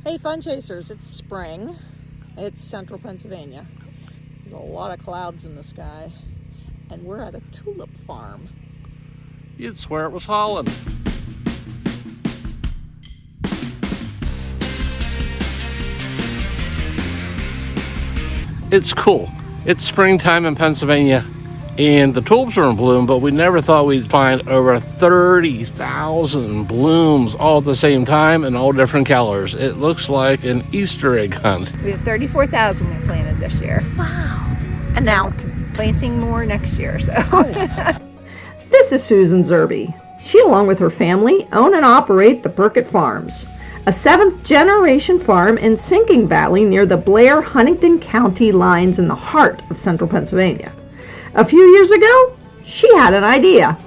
Hey Fun Chasers, it's spring. It's central Pennsylvania. There's a lot of clouds in the sky. And we're at a tulip farm. You'd swear it was Holland. It's cool. It's springtime in Pennsylvania and the tulips are in bloom, but we never thought we'd find over 30,000 blooms all at the same time in all different colors. It looks like an Easter egg hunt. We have 34,000 we planted this year. Wow. And now Planting more next year, so. This is Susan Zerby. She, along with her family, own and operate the Burket Farms, a 7th-generation farm in Sinking Valley near the Blair-Huntington County lines in the heart of central Pennsylvania. A few years ago, she had an idea.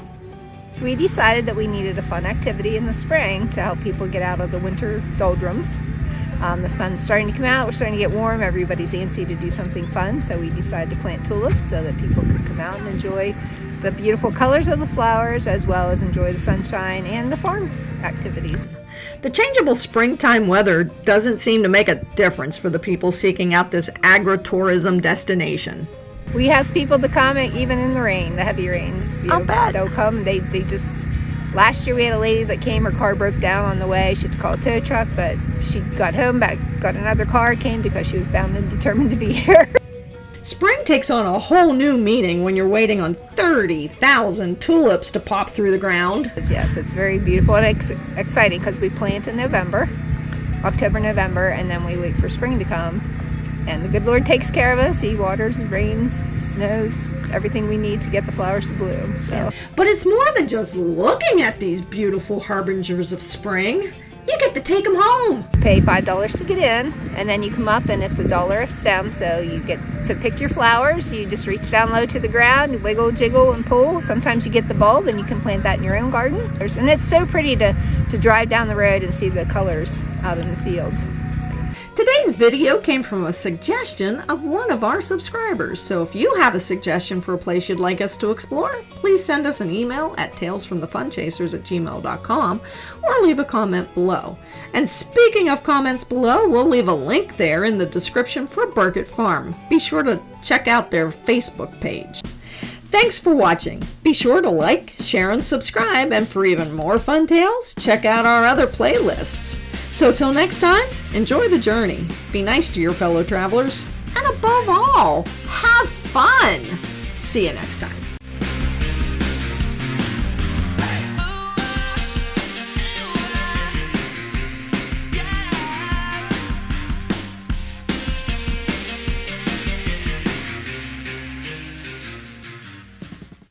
We decided that we needed a fun activity in the spring to help people get out of the winter doldrums. The sun's starting to come out, we're starting to get warm, everybody's antsy to do something fun, so we decided to plant tulips so that people could come out and enjoy the beautiful colors of the flowers as well as enjoy the sunshine and the farm activities. The changeable springtime weather doesn't seem to make a difference for the people seeking out this agritourism destination. We have people that come even in the rain, the heavy rains. I'll bet. They'll come, they just... Last year we had a lady that came, her car broke down on the way. She had to call a tow truck, but she got home, got another car, came because she was bound and determined to be here. Spring takes on a whole new meaning when you're waiting on 30,000 tulips to pop through the ground. Yes, it's very beautiful and exciting because we plant in November, October, November, and then we wait for spring to come. And the good Lord takes care of us. He waters, rains, snows, everything we need to get the flowers to bloom. So. But it's more than just looking at these beautiful harbingers of spring. You get to take them home. Pay $5 to get in, and then you come up and it's $1 a stem, so you get to pick your flowers. You just reach down low to the ground, wiggle, jiggle, and pull. Sometimes you get the bulb and you can plant that in your own garden. And it's so pretty to drive down the road and see the colors out in the fields. Today's video came from a suggestion of one of our subscribers, so if you have a suggestion for a place you'd like us to explore, please send us an email at talesfromthefunchasers@gmail.com or leave a comment below. And speaking of comments below, we'll leave a link there in the description for Burket Farm. Be sure to check out their Facebook page. Thanks for watching. Be sure to like, share, and subscribe, and for even more fun tales, check out our other playlists. So till next time, enjoy the journey, be nice to your fellow travelers, and above all, have fun! See you next time.